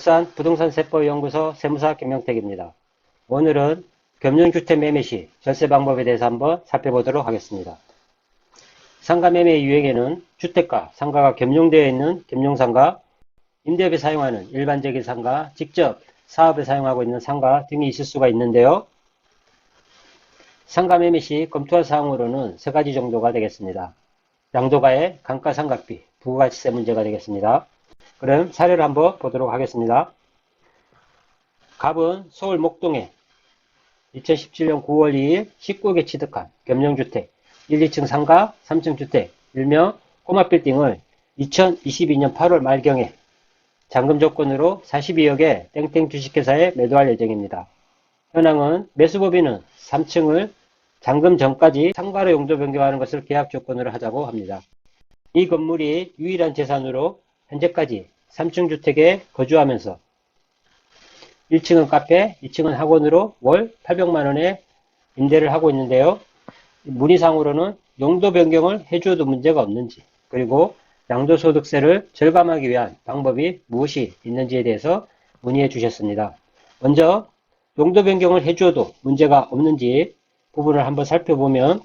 울산 부동산세법연구소 세무사 김명택입니다. 오늘은 금융주택 매매 시 절세 방법에 대해서 한번 살펴보도록 하겠습니다. 상가 매매 유형에는 주택과 상가가 겸용되어 있는 겸용상가, 임대업에 사용하는 일반적인 상가, 직접 사업에 사용하고 있는 상가 등이 있을 수가 있는데요. 상가 매매 시 검토할 사항으로는 세 가지 정도가 되겠습니다. 양도가의 감가상각비, 부가가치세 문제가 되겠습니다. 그럼 사례를 한번 보도록 하겠습니다. 갑은 서울 목동에 2017년 9월 2일 19개 취득한 겸용주택 1, 2층 상가, 3층 주택, 일명 꼬마빌딩을 2022년 8월 말경에 잔금 조건으로 42억에 땡땡 주식회사에 매도할 예정입니다. 현황은 매수법인은 3층을 잔금 전까지 상가로 용도 변경하는 것을 계약 조건으로 하자고 합니다. 이 건물이 유일한 재산으로 현재까지 3층 주택에 거주하면서 1층은 카페, 2층은 학원으로 월 800만원에 임대를 하고 있는데요. 문의상으로는 용도 변경을 해주어도 문제가 없는지, 그리고 양도소득세를 절감하기 위한 방법이 무엇이 있는지에 대해서 문의해 주셨습니다. 먼저 용도 변경을 해주어도 문제가 없는지 부분을 한번 살펴보면,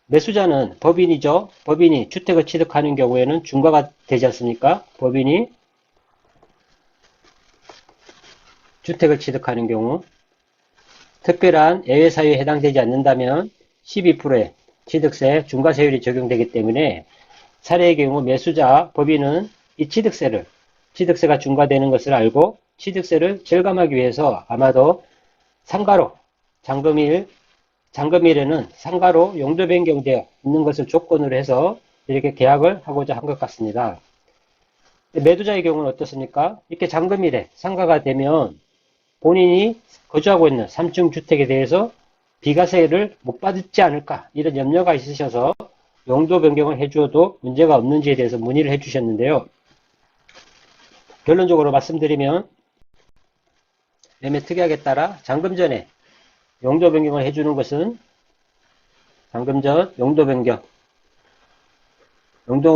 매수자는 법인이죠. 법인이 주택을 취득하는 경우에는 중과가 되지 않습니까? 법인이 주택을 취득하는 경우 특별한 예외 사유에 해당되지 않는다면 12%의 취득세 중과세율이 적용되기 때문에 사례의 경우 매수자 법인은 이 취득세가 중과되는 것을 알고 취득세를 절감하기 위해서 아마도 상가로 잔금일에는 상가로 용도 변경되어 있는 것을 조건으로 해서 이렇게 계약을 하고자 한 것 같습니다. 매도자의 경우는 어떻습니까? 이렇게 잔금일에 상가가 되면 본인이 거주하고 있는 3층 주택에 대해서 비과세를 못 받지 않을까, 이런 염려가 있으셔서 용도 변경을 해주어도 문제가 없는지에 대해서 문의를 해주셨는데요. 결론적으로 말씀드리면 매매 특약에 따라 잔금 전에 용도 변경을 해주는 것은 잔금 전 용도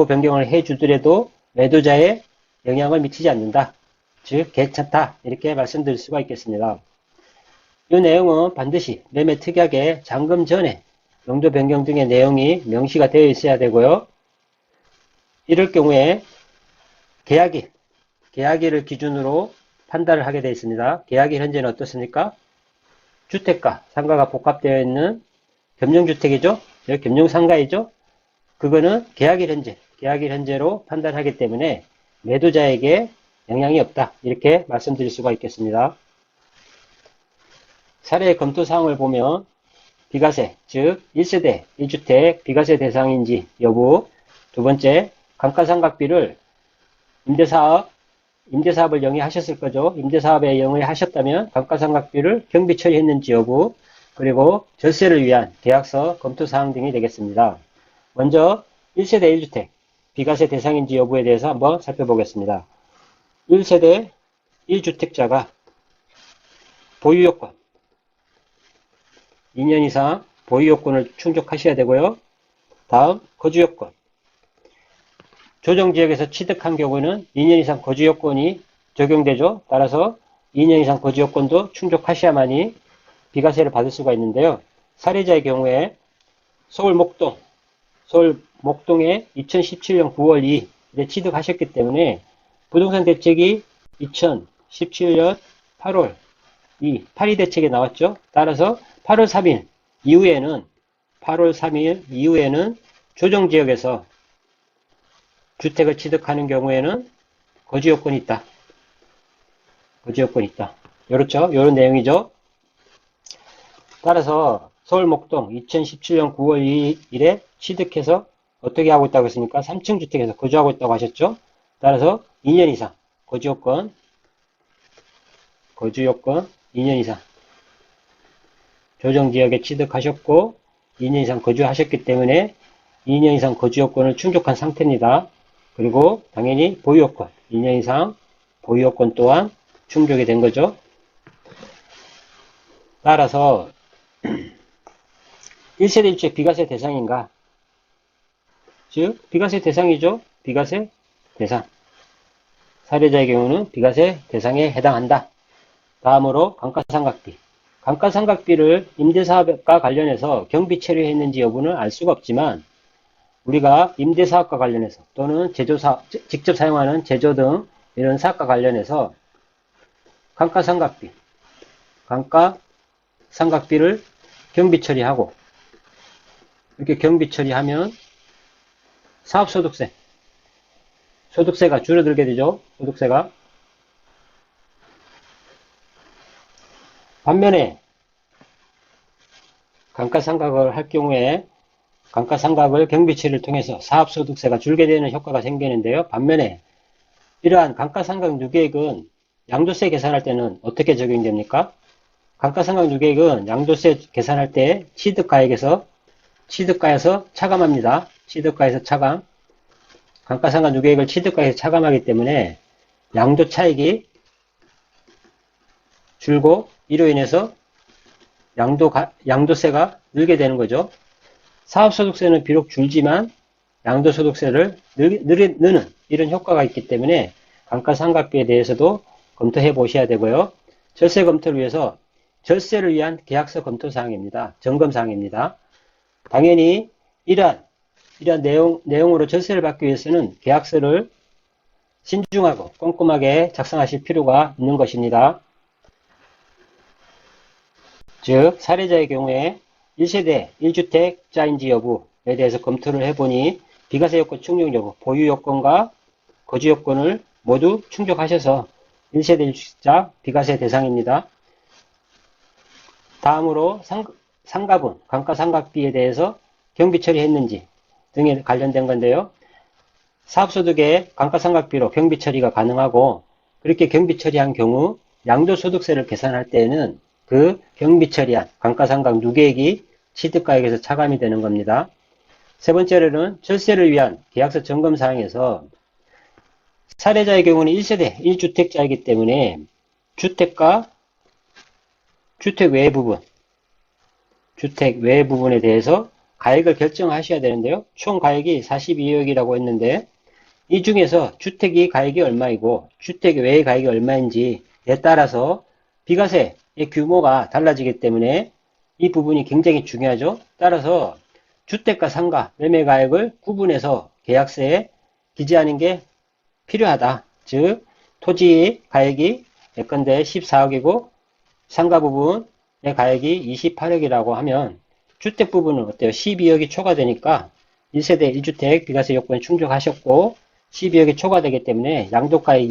변경을 해주더라도 매도자에 영향을 미치지 않는다. 즉 괜찮다, 이렇게 말씀드릴 수가 있겠습니다. 이 내용은 반드시 매매 특약에 잔금 전에 용도 변경 등의 내용이 명시가 되어 있어야 되고요. 이럴 경우에 계약일을 기준으로 판단을 하게 되어 있습니다. 계약일 현재는 어떻습니까? 주택과 상가가 복합되어 있는 겸용주택이죠. 겸용상가이죠. 그거는 계약일 현재로 판단하기 때문에 매도자에게 영향이 없다, 이렇게 말씀드릴 수가 있겠습니다. 사례 검토사항을 보면 비과세, 즉 1세대 1주택 비과세 대상인지 여부, 두 번째 감가상각비를 임대사업을 영위하셨을 거죠. 임대사업에 영위하셨다면 감가상각비를 경비 처리했는지 여부, 그리고 절세를 위한 계약서 검토사항 등이 되겠습니다. 먼저 1세대 1주택 비과세 대상인지 여부에 대해서 한번 살펴보겠습니다. 1세대 1주택자가 보유요건 2년 이상 보유요건을 충족하셔야 되고요. 다음 거주요건, 조정지역에서 취득한 경우는 2년 이상 거주요건이 적용되죠. 따라서 2년 이상 거주요건도 충족하셔야만이 비과세를 받을 수가 있는데요. 사례자의 경우에 서울 목동에 2017년 9월 2일에 취득하셨기 때문에 부동산 대책이 2017년 8월 8위 대책에 나왔죠. 따라서 8월 3일 이후에는 조정지역에서 주택을 취득하는 경우에는 거주요건이 있다. 이렇죠. 이런 내용이죠. 따라서 서울 목동 2017년 9월 2일에 취득해서 어떻게 하고 있다고 했습니까? 3층 주택에서 거주하고 있다고 하셨죠. 따라서 2년 이상 거주요건 2년 이상 조정지역에 취득하셨고 2년 이상 거주하셨기 때문에 2년 이상 거주요건을 충족한 상태입니다. 그리고 당연히 보유요건 2년 이상 보유요건 또한 충족이 된 거죠. 따라서 1세대 1주택 비과세 대상인가? 즉 비과세 대상이죠. 비과세 대상. 사례자의 경우는 비과세 대상에 해당한다. 다음으로 감가상각비. 감가상각비를 임대사업과 관련해서 경비 처리했는지 여부는 알 수가 없지만 우리가 임대사업과 관련해서 또는 제조사업, 직접 사용하는 제조 등 이런 사업과 관련해서 감가상각비를 경비 처리하고 이렇게 경비 처리하면 사업소득세, 소득세가 줄어들게 되죠. 소득세가. 반면에 감가상각을 할 경우에 감가상각을 경비 처리를 통해서 사업소득세가 줄게 되는 효과가 생기는데요. 반면에 이러한 감가상각 누계액은 양도세 계산할 때는 어떻게 적용됩니까? 감가상각 누계액은 양도세 계산할 때 취득가에서 차감합니다. 취득가에서 차감. 감가상각 누계액을 취득가에서 차감하기 때문에 양도 차익이 줄고 이로 인해서 양도세가 늘게 되는 거죠. 사업소득세는 비록 줄지만 양도소득세를 느는 이런 효과가 있기 때문에 감가상각비에 대해서도 검토해 보셔야 되고요. 절세 검토를 위해서 절세를 위한 계약서 검토 사항입니다. 점검 사항입니다. 당연히 이러한 내용으로 절세를 받기 위해서는 계약서를 신중하고 꼼꼼하게 작성하실 필요가 있는 것입니다. 즉 사례자의 경우에 1세대 1주택자인지 여부에 대해서 검토를 해보니 비과세 요건 충족 여부, 보유 요건과 거주 요건을 모두 충족하셔서 1세대 1주택자 비과세 대상입니다. 다음으로 상가분, 감가상각비에 대해서 경비 처리했는지 등에 관련된 건데요. 사업소득의 감가상각비로 경비 처리가 가능하고 그렇게 경비 처리한 경우 양도소득세를 계산할 때에는 그 경비 처리한 감가상각 누계액이 취득가액에서 차감이 되는 겁니다. 세 번째로는 절세를 위한 계약서 점검 사항에서 사례자의 경우는 1세대 1주택자이기 때문에 주택과 주택 외 부분에 대해서 가액을 결정하셔야 되는데요. 총 가액이 42억이라고 했는데 이 중에서 주택이 가액이 얼마이고 주택 외의 가액이 얼마인지에 따라서 비과세의 규모가 달라지기 때문에 이 부분이 굉장히 중요하죠. 따라서 주택과 상가, 매매 가액을 구분해서 계약서에 기재하는 게 필요하다. 즉 토지 가액이 예컨대 14억이고 상가 부분의 가액이 28억이라고 하면 주택 부분은 어때요? 12억이 초과되니까 1세대 1주택 비과세 요건을 충족하셨고 12억이 초과되기 때문에 양도가액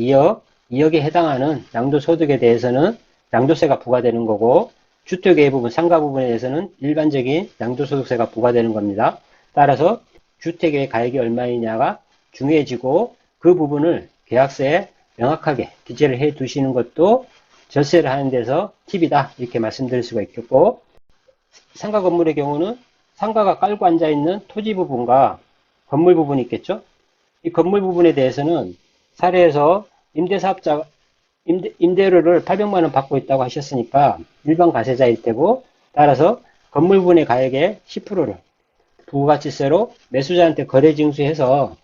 2억에 해당하는 양도소득에 대해서는 양도세가 부과되는 거고 주택 외 부분, 상가 부분에 대해서는 일반적인 양도소득세가 부과되는 겁니다. 따라서 주택 외 가액이 얼마이냐가 중요해지고 그 부분을 계약서에 명확하게 기재를 해 두시는 것도 절세를 하는 데서 팁이다 이렇게 말씀드릴 수가 있겠고 상가 건물의 경우는 상가가 깔고 앉아있는 토지 부분과 건물 부분이 있겠죠. 이 건물 부분에 대해서는 사례에서 임대료를 800만원 받고 있다고 하셨으니까 일반 과세자일 테고 따라서 건물 부분의 가액의 10%를 부가가치세로 매수자한테 거래징수해서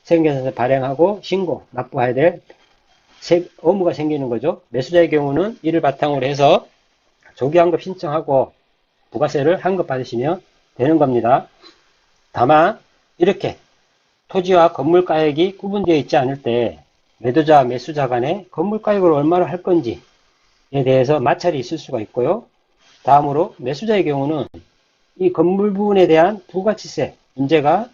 세금계산서 발행하고 신고, 납부해야 될 의무가 생기는 거죠. 매수자의 경우는 이를 바탕으로 해서 조기환급 신청하고 부가세를 환급 받으시면 되는 겁니다. 다만 이렇게 토지와 건물가액이 구분되어 있지 않을 때 매도자와 매수자 간에 건물가액을 얼마로 할 건지에 대해서 마찰이 있을 수가 있고요. 다음으로 매수자의 경우는 이 건물 부분에 대한 부가치세 문제가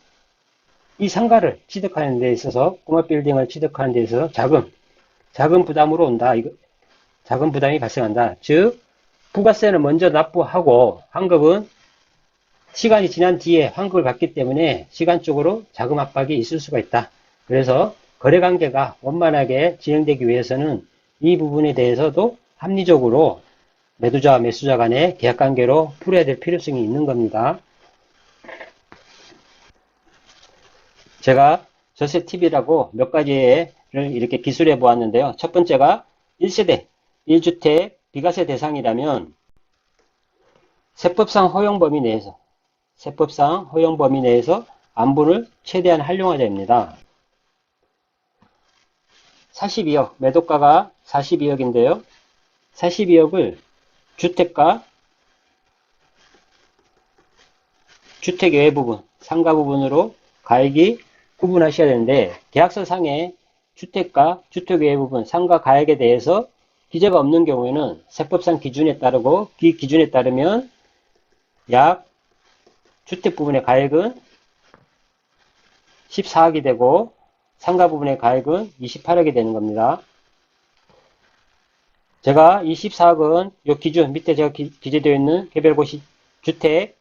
이 상가를 취득하는 데 있어서 꼬마빌딩을 취득하는 데 있어서 자금 부담으로 온다. 자금 부담이 발생한다. 즉 부가세는 먼저 납부하고 환급은 시간이 지난 뒤에 환급을 받기 때문에 시간적으로 자금 압박이 있을 수가 있다. 그래서 거래관계가 원만하게 진행되기 위해서는 이 부분에 대해서도 합리적으로 매도자와 매수자 간의 계약관계로 풀어야 될 필요성이 있는 겁니다. 제가 절세 팁이라고 몇 가지를 이렇게 기술해 보았는데요. 첫 번째가 1세대 1주택 비과세 대상이라면 세법상 허용 범위 내에서 안분을 최대한 활용하자입니다. 42억, 매도가가 42억인데요. 42억을 주택과 주택 외 부분, 상가 부분으로 가액이 구분하셔야 되는데, 계약서 상에 주택과 주택 외 부분, 상가 가액에 대해서 기재가 없는 경우에는 세법상 기준에 따르고, 그 기준에 따르면 약 주택 부분의 가액은 14억이 되고 상가 부분의 가액은 28억이 되는 겁니다. 제가 이 14억은 요 기준 밑에 제가 기재되어 있는 개별고시 주택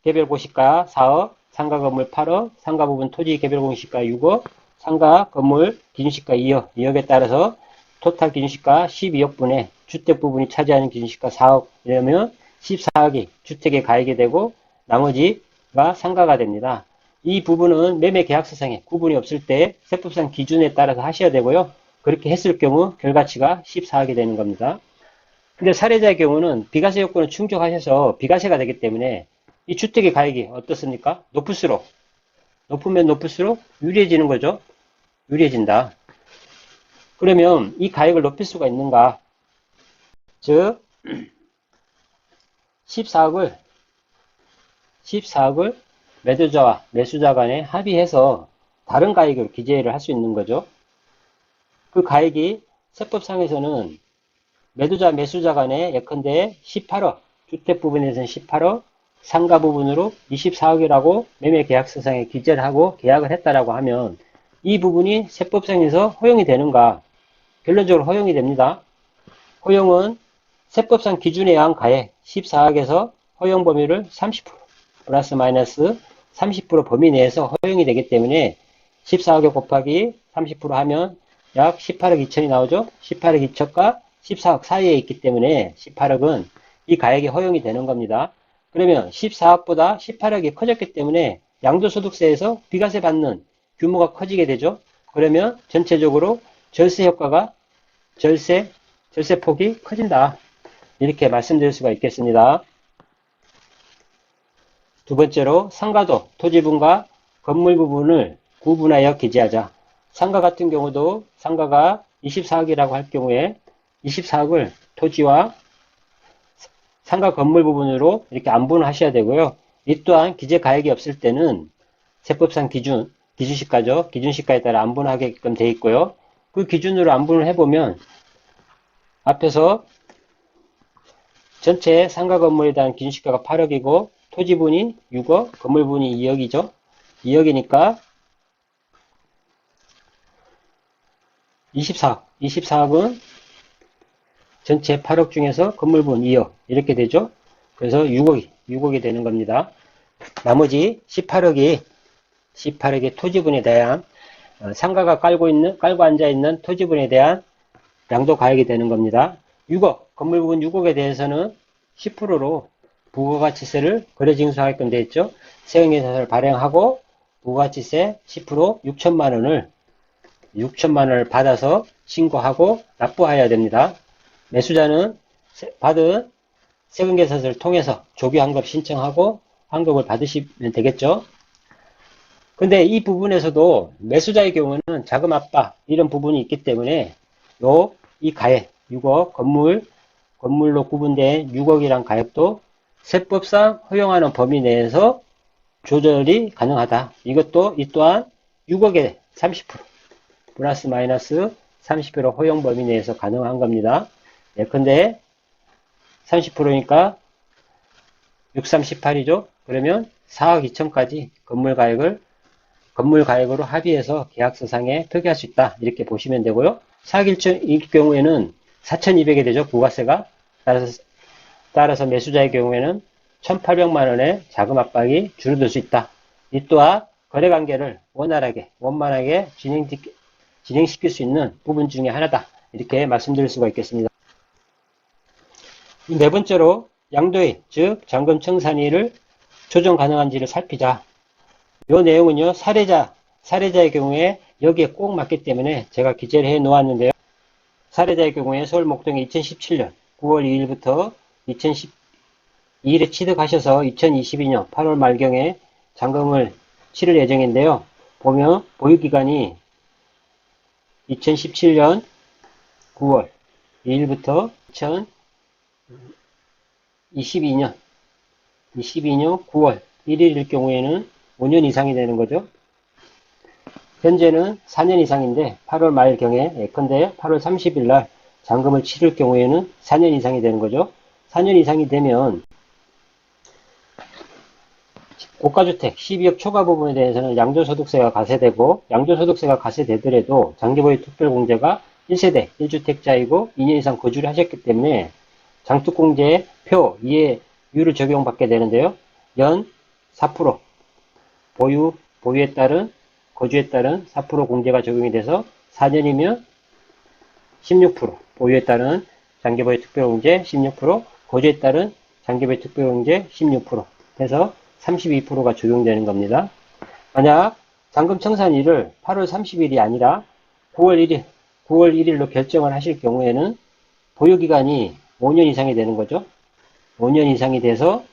개별고시가 4억, 상가 건물 8억, 상가 부분 토지 개별공시가 6억, 상가 건물 기준시가 2억, 2억에 따라서 토탈 기준시가 12억분에 주택 부분이 차지하는 기준시가 4억, 이러면 14억이 주택에 가액이 되고 나머지가 상가가 됩니다. 이 부분은 매매계약서상에 구분이 없을 때 세법상 기준에 따라서 하셔야 되고요. 그렇게 했을 경우 결과치가 14억이 되는 겁니다. 근데 사례자의 경우는 비과세 요건을 충족하셔서 비과세가 되기 때문에 이 주택의 가액이 어떻습니까? 높으면 높을수록 유리해지는 거죠. 유리해진다. 그러면 이 가액을 높일 수가 있는가? 즉 14억을 매도자와 매수자 간에 합의해서 다른 가액으로 기재를 할 수 있는 거죠. 그 가액이 세법상에서는 매도자 매수자 간에 예컨대 18억, 주택 부분에서는 18억, 상가 부분으로 24억이라고 매매계약서상에 기재를 하고 계약을 했다라고 하면 이 부분이 세법상에서 허용이 되는가? 결론적으로 허용이 됩니다. 허용은 세법상 기준에 의한 가액 14억에서 허용 범위를 30% 플러스 마이너스 30% 범위 내에서 허용이 되기 때문에 14억 곱하기 30% 하면 약 18억 2천이 나오죠. 18억 2천과 14억 사이에 있기 때문에 18억은 이 가액이 허용이 되는 겁니다. 그러면 14억보다 18억이 커졌기 때문에 양도소득세에서 비과세 받는 규모가 커지게 되죠. 그러면 전체적으로 절세 효과가 절세 폭이 커진다. 이렇게 말씀드릴 수가 있겠습니다. 두 번째로 상가도 토지분과 건물 부분을 구분하여 기재하자. 상가 같은 경우도 상가가 24억이라고 할 경우에 24억을 토지와 상가 건물 부분으로 이렇게 안분을 하셔야 되고요. 이 또한 기재 가액이 없을 때는 세법상 기준시가죠. 기준시가에 따라 안분하게끔 되어 있고요. 그 기준으로 안분을 해보면 앞에서 전체 상가 건물에 대한 기준시가가 8억이고 토지분이 6억, 건물분이 2억이죠. 2억이니까 24억. 24억은 전체 8억 중에서 건물분 2억 이렇게 되죠. 그래서 6억이 되는 겁니다. 나머지 18억이 토지분에 대한 상가가 깔고 앉아 있는 토지분에 대한 양도 가액이 되는 겁니다. 6억 건물분 6억에 대해서는 10%로 부가가치세를 거래징수하게끔 되어 있죠. 세액인사를 발행하고 부가가치세 10% 6천만 원을 받아서 신고하고 납부해야 됩니다. 매수자는 받은 세금계산서를 통해서 조기환급 신청하고 환급을 받으시면 되겠죠. 근데 이 부분에서도 매수자의 경우는 자금 압박 이런 부분이 있기 때문에 이 가액 6억 건물로 구분된 6억이란 가액도 세법상 허용하는 범위 내에서 조절이 가능하다. 이 또한 6억의 30% 플러스 마이너스 30% 허용 범위 내에서 가능한 겁니다. 예컨대 30%니까 6, 3, 18이죠. 그러면 4억 2천까지 건물 가액으로 합의해서 계약서상에 표기할 수 있다. 이렇게 보시면 되고요. 4억 1천일 경우에는 4,200이 되죠. 부가세가. 따라서 매수자의 경우에는 1,800만 원의 자금 압박이 줄어들 수 있다. 이 또한 거래관계를 원만하게 진행시킬 수 있는 부분 중에 하나다. 이렇게 말씀드릴 수가 있겠습니다. 네 번째로 양도인, 즉 잔금 청산일을 조정 가능한지를 살피자. 이 내용은요, 사례자의 경우에 여기에 꼭 맞기 때문에 제가 기재를 해 놓았는데요. 사례자의 경우에 서울 목동에 2017년 9월 2일부터 2012일에 취득하셔서 2022년 8월 말경에 잔금을 치를 예정인데요. 보면 보유기간이 2017년 9월 2일부터 2022년 9월 1일일 경우에는 5년 이상이 되는 거죠. 현재는 4년 이상인데 8월 말경에 예컨대 8월 30일 날 잔금을 치를 경우에는 4년 이상이 되는 거죠. 4년 이상이 되면 고가주택 12억 초과 부분에 대해서는 양도소득세가 가세되고, 양도소득세가 가세되더라도 장기보유 특별공제가 1세대 1주택자이고 2년 이상 거주를 하셨기 때문에 장특공제 표 2의 율을 적용받게 되는데요. 연 4% 보유에 따른 거주에 따른 4% 공제가 적용이 돼서 4년이면 16%, 보유에 따른 장기보유 특별공제 16%, 거주에 따른 장기보유 특별공제 16% 해서 32%가 적용되는 겁니다. 만약 잔금 청산일을 8월 30일이 아니라 9월 1일로 결정을 하실 경우에는 보유기간이 5년 이상이 되는 거죠. 5년 이상이 돼서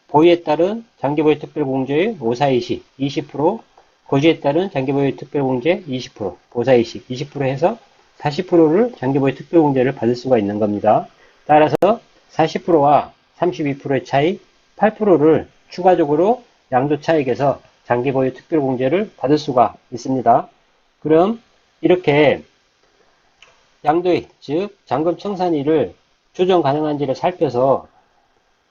보유에 따른 장기보유 특별공제의 542시 20%, 거주에 따른 장기보유 특별공제 20%, 542시 20% 해서 40%를 장기보유 특별공제를 받을 수가 있는 겁니다. 따라서 40%와 32%의 차이 8%를 추가적으로 양도차익에서 장기보유 특별공제를 받을 수가 있습니다. 그럼 이렇게 양도일, 즉 잔금 청산일을 조정 가능한지를 살펴서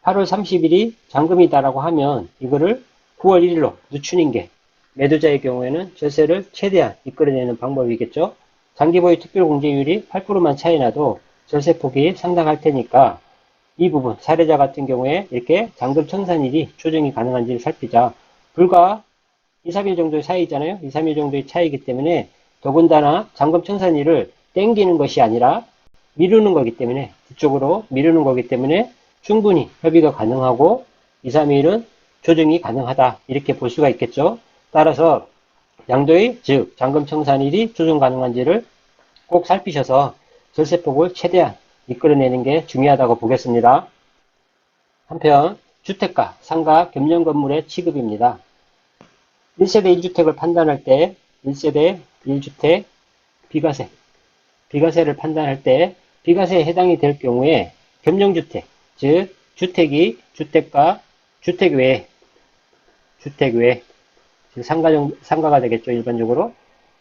8월 30일이 잔금이다라고 하면 이거를 9월 1일로 늦추는 게 매도자의 경우에는 절세를 최대한 이끌어내는 방법이겠죠. 장기보유 특별공제율이 8%만 차이 나도 절세폭이 상당할 테니까 이 부분 사례자 같은 경우에 이렇게 잔금 청산일이 조정이 가능한지를 살피자. 불과 2, 3일 정도의 차이잖아요. 2, 3일 정도의 차이이기 때문에 더군다나 잔금 청산일을 땡기는 것이 아니라 미루는 거기 때문에 뒤쪽으로 미루는 거기 때문에 충분히 협의가 가능하고 2, 3일은 조정이 가능하다 이렇게 볼 수가 있겠죠. 따라서 양도일 즉 잔금 청산일이 조정 가능한지를 꼭 살피셔서 절세폭을 최대한 이끌어내는 게 중요하다고 보겠습니다. 한편 주택가, 상가, 겸용 건물의 취급입니다. 1세대 1주택을 판단할 때 1세대 1주택 비과세를 판단할 때 비과세에 해당이 될 경우에 겸용주택, 즉 주택이 주택가, 주택 외 상가가 되겠죠. 일반적으로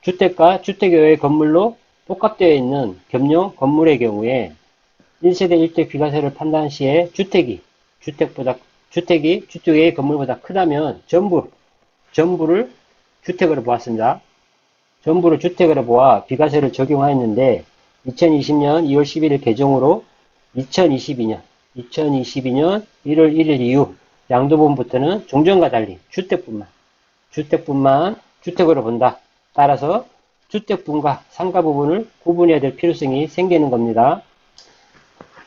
주택과 주택 외의 건물로 복합되어 있는 겸용 건물의 경우에 1세대 1주택 비과세를 판단 시에 주택이 주택 외의 건물보다 크다면 전부를 주택으로 보았습니다. 전부를 주택으로 보아 비과세를 적용하였는데 2020년 2월 11일 개정으로 2022년 1월 1일 이후 양도분부터는 종전과 달리 주택분만 주택으로 본다. 따라서 주택분과 상가 부분을 구분해야 될 필요성이 생기는 겁니다.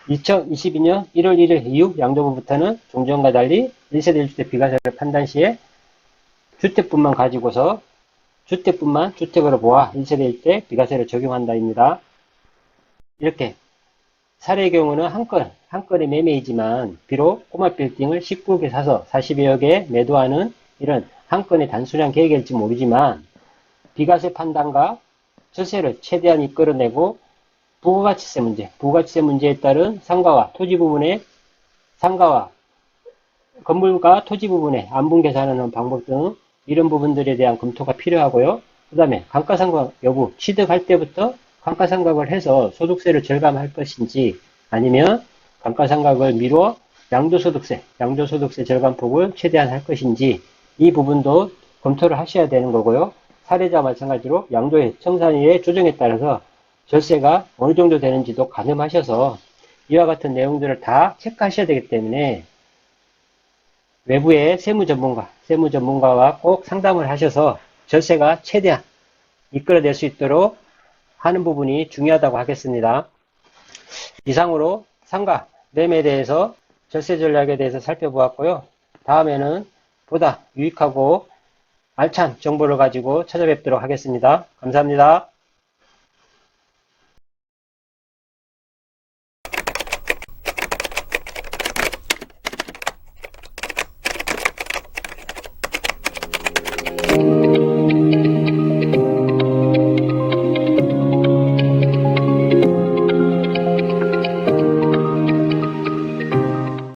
2022년 1월 1일 이후 양도분부터는 종전과 달리 1세대 1주택 비과세를 판단 시에 주택분만 가지고서 주택분만 주택으로 보아 1세대 1주택 비과세를 적용한다입니다. 이렇게 사례의 경우는 한 건의 매매이지만 비록 꼬마 빌딩을 19개 사서 40여 개 매도하는 이런 한 건의 단순한 계획일지 모르지만 비과세 판단과 절세를 최대한 이끌어내고 부가가치세 문제에 따른 상가와 건물과 토지 부분의 안분 계산하는 방법 등 이런 부분들에 대한 검토가 필요하고요. 그 다음에 감가상각 여부 취득할 때부터 감가상각을 해서 소득세를 절감할 것인지 아니면 감가상각을 미루어 양도소득세 절감폭을 최대한 할 것인지 이 부분도 검토를 하셔야 되는 거고요. 사례자와 마찬가지로 양도의 청산일의 조정에 따라서 절세가 어느 정도 되는지도 가늠하셔서 이와 같은 내용들을 다 체크하셔야 되기 때문에 외부의 세무전문가와 꼭 상담을 하셔서 절세가 최대한 이끌어낼 수 있도록 하는 부분이 중요하다고 하겠습니다. 이상으로 상가 매매에 대해서 절세 전략에 대해서 살펴보았고요. 다음에는 보다 유익하고 알찬 정보를 가지고 찾아뵙도록 하겠습니다. 감사합니다.